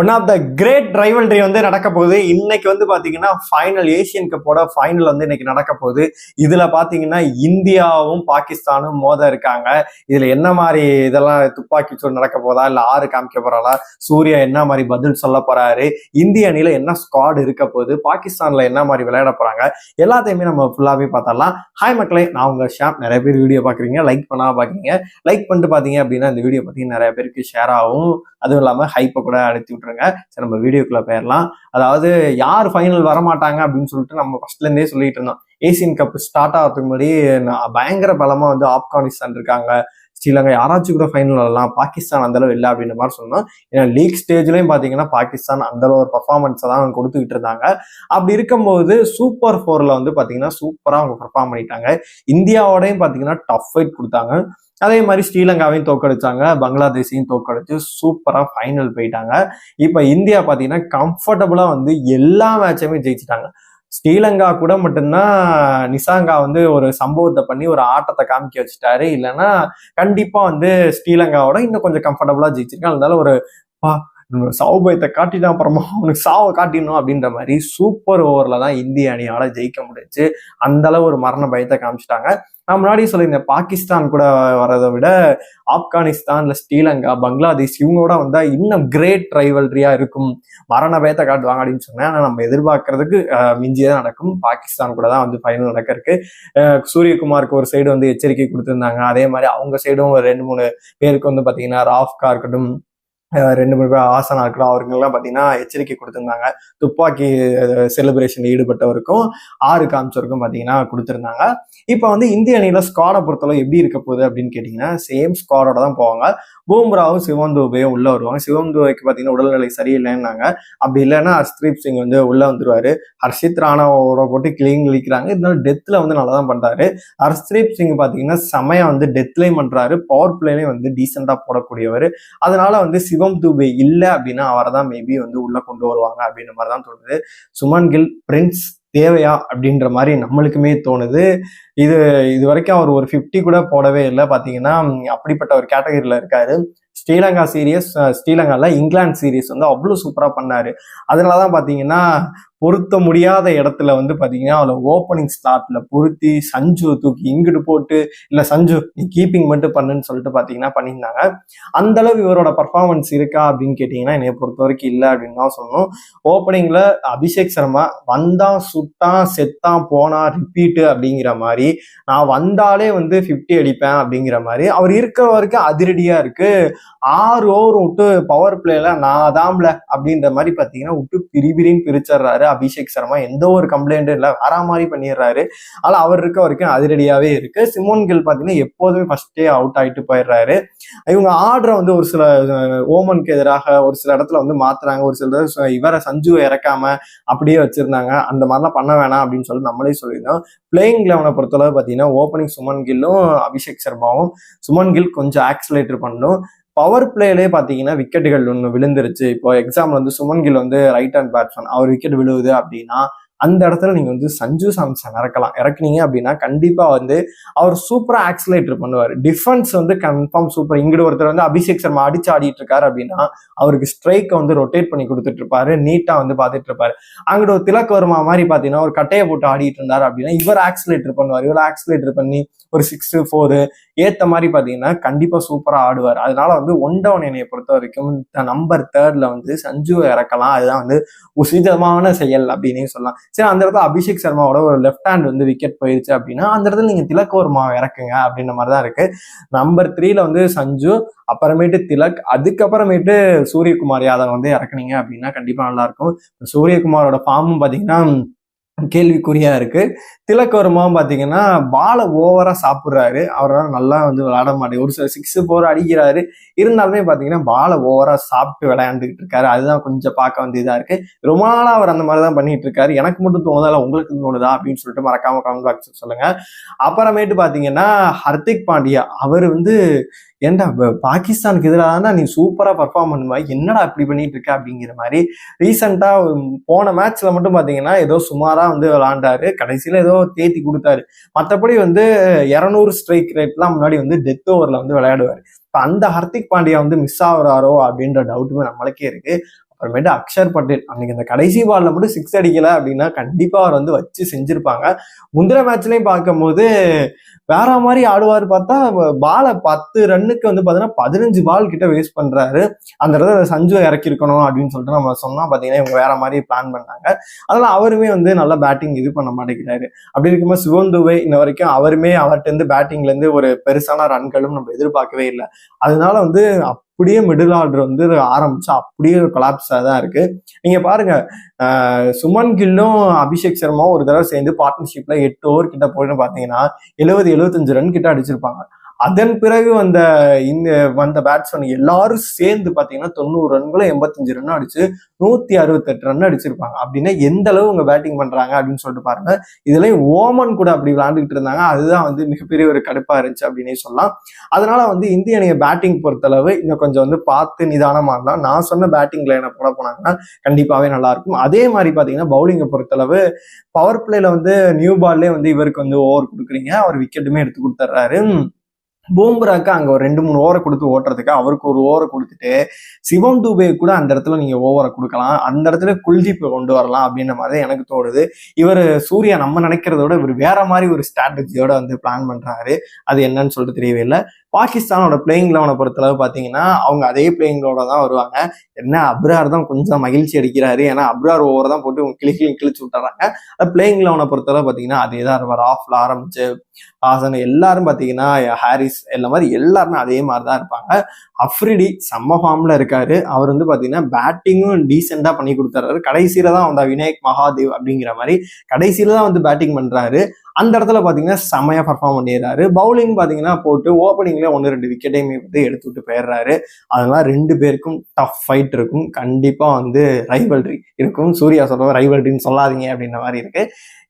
One of the great rivalry வந்து நடக்க போகுது. இன்னைக்கு வந்து பாத்தீங்கன்னா ஃபைனல், ஏசியன் கப்போட ஃபைனல் வந்து இன்னைக்கு நடக்க போகுது. இதுல பாத்தீங்கன்னா இந்தியாவும் பாகிஸ்தானும் மோத இருக்காங்க. இதுல என்ன மாதிரி இதெல்லாம் துப்பாக்கி சூடு நடக்க போதா, இல்ல ஆறு காமிக்க போறாளா, சூர்யா என்ன மாதிரி பதில் சொல்ல போறாரு, இந்திய அணியில என்ன ஸ்குவாட் இருக்க போகுது, பாகிஸ்தான்ல என்ன மாதிரி விளையாட போறாங்க, எல்லாத்தையுமே நம்ம ஃபுல்லாவே பார்த்தரலாம். ஹாய் மக்களே, நான் உங்க ஷாம். நிறைய பேர் வீடியோ பாக்குறீங்க, லைக் பண்ணாம பாக்குறீங்க. லைக் பண்ணிட்டு பாத்தீங்க அப்படின்னா இந்த வீடியோ பாத்தீங்கன்னா நிறைய பேருக்கு ஷேர் ஆகும். அதுவும் இல்லாம ஹைப்பை கூட அழுத்தி விட்டுருங்க. சரி, நம்ம வீடியோக்குள்ள போயிடலாம். அதாவது யார் ஃபைனல் வரமாட்டாங்க அப்படின்னு சொல்லிட்டு நம்ம ஃபர்ஸ்ட்ல இருந்தே சொல்லிட்டு இருந்தோம். ஏசியன் கப் ஸ்டார்ட் ஆகிறதுக்கு முன்னாடி பயங்கர பலமா வந்து ஆப்கானிஸ்தான் இருக்காங்க, ஸ்ரீலங்கா யாராச்சும் கூட ஃபைனல் வரலாம், பாகிஸ்தான் அந்த அளவு இல்லை அப்படின்ற மாதிரி சொன்னோம். ஏன்னா லீக் ஸ்டேஜ்லயும் பாத்தீங்கன்னா பாகிஸ்தான் அந்த அளவு ஒரு பர்ஃபார்மன்ஸை தான் அவங்க கொடுத்துக்கிட்டு இருந்தாங்க. அப்படி இருக்கும்போது சூப்பர் 4ல வந்து பாத்தீங்கன்னா சூப்பரா அவங்க பர்ஃபார்ம் பண்ணிட்டாங்க. இந்தியாவோடையும் பாத்தீங்கன்னா டஃப் ஃபைட் கொடுத்தாங்க. அதே மாதிரி ஸ்ரீலங்காவையும் தோக்கடிச்சாங்க, பங்களாதேஷையும் தோக்கடிச்சு சூப்பரா ஃபைனல் போயிட்டாங்க. இப்ப இந்தியா பாத்தீங்கன்னா கம்ஃபர்டபுளா வந்து எல்லா மேட்சுமே ஜெயிச்சுட்டாங்க. ஸ்ரீலங்கா கூட மட்டும்தான் நிசாங்கா வந்து ஒரு சம்பவத்தை பண்ணி ஒரு ஆட்டத்தை காமிக்க வச்சுட்டாரு. இல்லைன்னா கண்டிப்பா வந்து ஸ்ரீலங்காவோட இன்னும் கொஞ்சம் கம்ஃபர்டபுளா ஜெயிச்சிருக்காங்க. அதனால ஒரு சாவு பயத்தை காட்டினா அப்புறமா அவனுக்கு சாவை காட்டிடணும் அப்படின்ற மாதிரி சூப்பர் ஓவர்ல தான் இந்திய அணியால ஜெயிக்க முடிச்சு. அந்த அளவு ஒரு மரண பயத்தை காமிச்சிட்டாங்க. நான் முன்னாடி சொல்லியிருந்தேன், பாகிஸ்தான் கூட வர்றதை விட ஆப்கானிஸ்தான், ஸ்ரீலங்கா, பங்களாதேஷ் இவங்களோட வந்தா இன்னும் கிரேட் ரைவல்ரியா இருக்கும், மரண பயத்தை காட்டுவாங்க அப்படின்னு சொன்னேன். ஆனா நம்ம எதிர்பார்க்கறதுக்கு மிஞ்சியதான் நடக்கும். பாகிஸ்தான் கூட தான் வந்து ஃபைனல் நடக்க இருக்கு. சூரியகுமாருக்கு ஒரு சைடு வந்து எச்சரிக்கை கொடுத்திருந்தாங்க. அதே மாதிரி அவங்க சைடும் ஒரு 2-3 பேருக்கு வந்து பாத்தீங்கன்னா ராஃப்கா இருக்கட்டும், 2-3 பேர் ஆசனா இருக்கட்டும், அவருங்கெல்லாம் பாத்தீங்கன்னா எச்சரிக்கை கொடுத்திருந்தாங்க. துப்பாக்கி செலிப்ரேஷன் ஈடுபட்டவருக்கும் 6 காமிச்சவருக்கும் பாத்தீங்கன்னா கொடுத்திருந்தாங்க. இப்ப வந்து இந்திய அணியில ஸ்குவாடை பொறுத்தளவு எப்படி இருக்க போகுது அப்படின்னு கேட்டீங்கன்னா சேம் ஸ்குவாடோட தான் போவாங்க. பூம்ராவும் சிவம் துபேயும் உள்ள வருவாங்க. சிவம் துபேக்கு பாத்தீங்கன்னா உடல்நிலை சரியில்லைன்னாங்க. அப்படி இல்லைன்னா ஹர்ஷ்தீப் சிங் வந்து உள்ள வந்துருவாரு. ஹர்ஷித் ராணாவோட போட்டு கிளீன் கழிக்கிறாங்க. இதனால டெத்ல வந்து நல்லா தான் பண்றாரு. ஹர்ஷ்தீப் சிங் பாத்தீங்கன்னா செமையா வந்து டெத்லயும் பண்றாரு, பவர் பிளேலையும் வந்து டீசெண்டா போடக்கூடியவர். அதனால வந்து சிவம் துபே இல்லை அப்படின்னா அவரை தான் மேபி வந்து உள்ள கொண்டு வருவாங்க அப்படின்ற மாதிரி தான் தோணுது. சுமன் கில் பிரின்ஸ் தேவையா அப்படின்ற மாதிரி நம்மளுக்குமே தோணுது. இது வரைக்கும் அவர் ஒரு 50 கூட போடவே இல்லை. பாத்தீங்கன்னா அப்படிப்பட்ட ஒரு கேட்டகரியில இருக்காரு. ஸ்ரீலங்கா சீரியஸ், ஸ்ரீலங்கால இங்கிலாந்து சீரியஸ் வந்து அவ்வளவு சூப்பரா பண்ணாரு. அதனாலதான் பாத்தீங்கன்னா பொருத்த முடியாத இடத்துல வந்து பாத்தீங்கன்னா அவளை ஓப்பனிங் ஸ்லாட்ல பொருத்தி சஞ்சு தூக்கி இங்கிட்டு போட்டு, இல்ல சஞ்சு நீ கீப்பிங் மட்டும் பண்ணுன்னு சொல்லிட்டு பாத்தீங்கன்னா பண்ணியிருந்தாங்க. அந்த அளவு இவரோட பர்ஃபார்மன்ஸ் இருக்கா அப்படின்னு கேட்டீங்கன்னா என்னைய பொறுத்த வரைக்கும் இல்லை அப்படின்னு தான் சொல்லணும். ஓப்பனிங்ல அபிஷேக் சர்மா வந்தான், சுட்டான், செத்தான், போனா, ரிப்பீட்டு அப்படிங்கிற மாதிரி, நான் வந்தாலே வந்து 50 அடிப்பேன் அப்படிங்கிற மாதிரி அவர் இருக்கிற வரைக்கும் அதிரடியா இருக்கு. 6 ஓவர் விட்டு பவர் பிளேல நான் தாம்ல அப்படின்ற மாதிரி பாத்தீங்கன்னா விட்டு பிரிபிரின்னு பிரிச்சிடுறாரு அபிஷேக் சர்மா. எந்த ஒரு கம்ப்ளைண்ட்டும் இல்லை, வேற மாதிரி பண்ணிடுறாரு. ஆனா அவர் இருக்க வரைக்கும் அதிரடியாவே இருக்கு. சிமோன் கில் பாத்தீங்கன்னா எப்போதுமே ஃபர்ஸ்டே அவுட் ஆயிட்டு போயிடுறாரு. இவங்க ஆர்டரை வந்து ஒரு சில ஓமனுக்கு எதிராக ஒரு சில இடத்துல வந்து மாத்துறாங்க. ஒரு சில இவரை சஞ்சுவை இறக்காம அப்படியே வச்சிருந்தாங்க. அந்த மாதிரிலாம் பண்ண வேணாம் அப்படின்னு சொல்லி நம்மளே சொல்லியிருந்தோம். பிளேயிங் 11 பொறுத்தளவு பாத்தீங்கன்னா ஓப்பனிங் சுமன் கில்லும் அபிஷேக் சர்மாவும். சுமன் கில் கொஞ்சம் ஆக்சிலேட்டர் பண்ணணும். பவர் பிளேலே பாத்தீங்கன்னா விக்கெட்டுகள் ஒன்று விழுந்துருச்சு. இப்போ எக்ஸாம்பிள் வந்து சுமன் கில் வந்து ரைட் ஹேண்ட் பேட்ஸ்மேன், அவர் விக்கெட் விழுவுது அப்படின்னா அந்த இடத்துல நீங்க வந்து சஞ்சு சாம்சன் இறக்குனீங்க அப்படின்னா கண்டிப்பா வந்து அவர் சூப்பரா ஆக்சிலேட்டர் பண்ணுவார். டிஃபென்ஸ் வந்து கன்ஃபார்ம் சூப்பர். இங்கிட்டு ஒருத்தர் வந்து அபிஷேக் சர்மா அடிச்சு ஆடிட்டு இருக்காரு அப்படின்னா அவருக்கு ஸ்ட்ரைக்கை வந்து ரொட்டேட் பண்ணி கொடுத்துட்டு இருப்பாரு, நீட்டா வந்து பாத்துட்டு இருப்பாரு. அங்கிட்ட ஒரு திலக் வர்மா மாதிரி பாத்தீங்கன்னா ஒரு கட்டையை போட்டு ஆடிட்டு இருந்தாரு அப்படின்னா இவர் ஆக்சிலேட்டர் பண்ணுவார். இவர் ஆக்சிலேட்டர் பண்ணி ஒரு 6, 4 ஏத்த மாதிரி பாத்தீங்கன்னா கண்டிப்பா சூப்பரா ஆடுவார். அதனால வந்து ஒன் டவுன் என்னைய பொறுத்த வரைக்கும் நம்பர் 3ல வந்து சஞ்சுவை இறக்கலாம். அதுதான் வந்து உசிதமான செயல் அப்படின்னு சொல்லலாம். சரி, அந்த இடத்துல அபிஷேக் சர்மாவோட ஒரு லெஃப்ட் ஹேண்ட் வந்து விக்கெட் போயிருச்சு அப்படின்னா அந்த இடத்துல நீங்க திலக் வர்மாவை இறக்குங்க அப்படின்ற மாதிரிதான் இருக்கு. நம்பர் 3ல வந்து சஞ்சு, அப்புறமேட்டு திலக், அதுக்கப்புறமேட்டு சூரியகுமார் யாதவ் வந்து இறக்குனீங்க அப்படின்னா கண்டிப்பா நல்லா இருக்கும். சூரியகுமாரோட ஃபார்மும் பாத்தீங்கன்னா கேள்விக்குறியா இருக்கு. திலக் வர்மாவும் பாத்தீங்கன்னா பாலை ஓவரா சாப்பிடுறாரு. அவரால் நல்லா வந்து விளையாட மாட்டேங்குது. ஒரு சில 6, 4 அடிக்கிறாரு. இருந்தாலுமே பாத்தீங்கன்னா பாலை ஓவரா சாப்பிட்டு விளையாண்டுட்டு இருக்காரு. அதுதான் கொஞ்சம் பார்க்க வந்து இதா இருக்கு. ரொம்ப நாளா அவர் அந்த மாதிரிதான் பண்ணிட்டு இருக்காரு. எனக்கு மட்டும் தோணுதா, உங்களுக்கு தோணுதா அப்படின்னு சொல்லிட்டு மறக்காம கமெண்ட் பாக்ஸ் சொல்லுங்க. அப்புறமேட்டு பாத்தீங்கன்னா ஹர்திக் பாண்டியா, அவர் வந்து ஏன்டா பாகிஸ்தானுக்கு எதிராக நீ சூப்பரா பர்ஃபார்ம் பண்ணுவா, என்னடா இப்படி பண்ணிட்டு இருக்க அப்படிங்கிற மாதிரி ரீசெண்டா போன மேட்ச்ல மட்டும் பாத்தீங்கன்னா ஏதோ சுமாரா வந்து விளையாண்டாரு. கடைசியில ஏதோ தேத்தி கொடுத்தாரு. மற்றபடி வந்து 200 ஸ்ட்ரைக் ரேட்லாம் முன்னாடி வந்து டெத் ஓவர்ல வந்து விளையாடுவாரு. அந்த ஹர்திக் பாண்டியா வந்து மிஸ் ஆகுறாரோ அப்படின்ற டவுட்டுமே நம்மளுக்கே இருக்கு. அப்புறமேட்டு அக்ஷர் பட்டேல் அன்னைக்கு இந்த கடைசி பால்ல மட்டும் 6 அடிக்கல அப்படின்னா கண்டிப்பா அவர் வந்து வச்சு செஞ்சிருப்பாங்க. முந்தின மேட்ச்லயும் பார்க்கும்போது வேற மாதிரி ஆடுவார் பார்த்தா பாலை 10 ரன்னுக்கு வந்து பாத்தீங்கன்னா 15 பால் கிட்ட வேஸ்ட் பண்றாரு. அந்த இடத்துல சஞ்சு இறக்கிருக்கணும் அப்படின்னு சொல்லிட்டு நம்ம சொன்னா பாத்தீங்கன்னா இவங்க வேற மாதிரி பிளான் பண்ணாங்க. அதனால அவருமே வந்து நல்லா பேட்டிங் இது பண்ண மாட்டேங்கிறாரு. அப்படி இருக்கும்போது சிவம் துபே இன்ன வரைக்கும் அவருமே அவர்கிட்ட இருந்து பேட்டிங்ல இருந்து ஒரு பெருசான ரன்களும் நம்ம எதிர்பார்க்கவே இல்லை. அதனால வந்து அப்படியே மிடில் ஆர்டர் வந்து ஆரம்பிச்சு அப்படியே கொலாப்ஸா தான் இருக்கு. நீங்க பாருங்க, சுமன் கில்லும் அபிஷேக் சர்மாவும் ஒரு தடவை சேர்ந்து பார்ட்னர்ஷிப்ல 8 ஓவர் கிட்ட போயிட்டு பாத்தீங்கன்னா 70-75 ரன் கிட்ட அடிச்சிருப்பாங்க. அதன் பிறகு வந்த பேட்ஸ்மேன் எல்லாரும் சேர்ந்து பாத்தீங்கன்னா 90 ரன்களும் 85 ரன் அடிச்சு 168 ரன் அடிச்சிருப்பாங்க. அப்படின்னா எந்த அளவு உங்க பேட்டிங் பண்றாங்க அப்படின்னு சொல்லிட்டு பாருங்க. இதுல ஓமன் கூட அப்படி விளையாண்டுட்டு இருந்தாங்க. அதுதான் வந்து மிகப்பெரிய ஒரு கடுப்பா இருந்துச்சு அப்படின்னே சொல்லலாம். அதனால வந்து இந்திய அணியை பேட்டிங் பொறுத்தளவு இன்னும் கொஞ்சம் வந்து பார்த்து நிதானமா இருந்தா நான் சொன்ன பேட்டிங் லைனை போனாங்கன்னா கண்டிப்பாவே நல்லா இருக்கும். அதே மாதிரி பாத்தீங்கன்னா பவுலிங்கை பொறுத்தளவு பவர் பிளேல வந்து நியூ பால்லே வந்து இவருக்கு வந்து ஓவர் கொடுக்குறீங்க, அவர் விக்கெட்டுமே எடுத்து கொடுத்துட்றாரு. பூம்ராக்கு அங்க ஒரு 2-3 ஓவரை கொடுத்து ஓட்டுறதுக்கு அவருக்கு ஒரு ஓவரை கொடுத்துட்டு சிவம் துபே கூட அந்த இடத்துல நீங்க ஓவரை கொடுக்கலாம், அந்த இடத்துல குல்தீப்பை கொண்டு வரலாம் அப்படின்ற மாதிரி எனக்கு தோணுது. இவர் சூர்யா நம்ம நினைக்கிறத விட இவர் வேற மாதிரி ஒரு ஸ்ட்ராட்டஜியோட வந்து பிளான் பண்றாரு. அது என்னன்னு சொல்லிட்டு தெரியவே இல்லை. பாகிஸ்தானோட பிளேயிங் லெவனை பொறுத்தளவு பாத்தீங்கன்னா அவங்க அதே பிளேயிங் லெவனோட தான் வருவாங்க. என்ன அப்ரார் தான் கொஞ்சம் மகிழ்ச்சி அடிக்கிறாரு, ஏன்னா அப்ரார் ஓவர் தான் போட்டு கிழிச்சு விட்டுறாங்க. பிளேயிங் லெவனை பொறுத்தளவு பாத்தீங்கன்னா அதே தான் இருப்பார். ஆஃப்ல ஆரம்பிச்சு ஹாசன் எல்லாரும் பாத்தீங்கன்னா ஹாரிஸ் எல்லா மாதிரி எல்லாருமே அதே மாதிரிதான் இருப்பாங்க. அஃப்ரிடி செம்ம ஃபார்ம்ல இருக்காரு. அவர் வந்து பாத்தீங்கன்னா பேட்டிங்கும் டீசெண்டா பண்ணி கொடுத்துறாரு. கடைசியில தான் வந்த விநாயக் மகாதேவ் அப்படிங்கிற மாதிரி கடைசியில தான் வந்து பேட்டிங் பண்றாரு. அந்த இடத்துல பாத்தீங்கன்னா செம்மையா பர்ஃபார்ம் பண்ணிடுறாரு. பவுலிங் பாத்தீங்கன்னா போட்டு ஓப்பனிங்ல 1-2 விக்கெட்டையுமே வந்து எடுத்து விட்டு போயிடுறாரு. அதனால 2 பேருக்கும் டஃப் ஃபைட் இருக்கும். கண்டிப்பா வந்து ரைவல்ரி இருக்கும். சூர்யா சொல்ற ரைவல்ரின்னு சொல்லாதீங்க அப்படின்ற மாதிரி இருக்கு.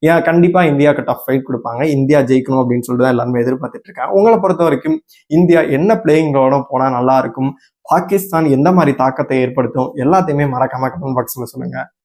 ஏன் கண்டிப்பா இந்தியாவுக்கு டஃப் ஃபைட் கொடுப்பாங்க. இந்தியா ஜெயிக்கணும் அப்படின்னு சொல்லிட்டு தான் எல்லாருமே எதிர்பார்த்துட்டு இருக்காங்க. உங்களை பொறுத்த வரைக்கும் இந்தியா என்ன பிளேயிங்களோட போனா நல்லா இருக்கும், பாகிஸ்தான் எந்த மாதிரி தாக்கத்தை ஏற்படுத்தும், எல்லாத்தையுமே மறக்காம கமெண்ட் பாக்ஸ்ல சொல்லுங்க.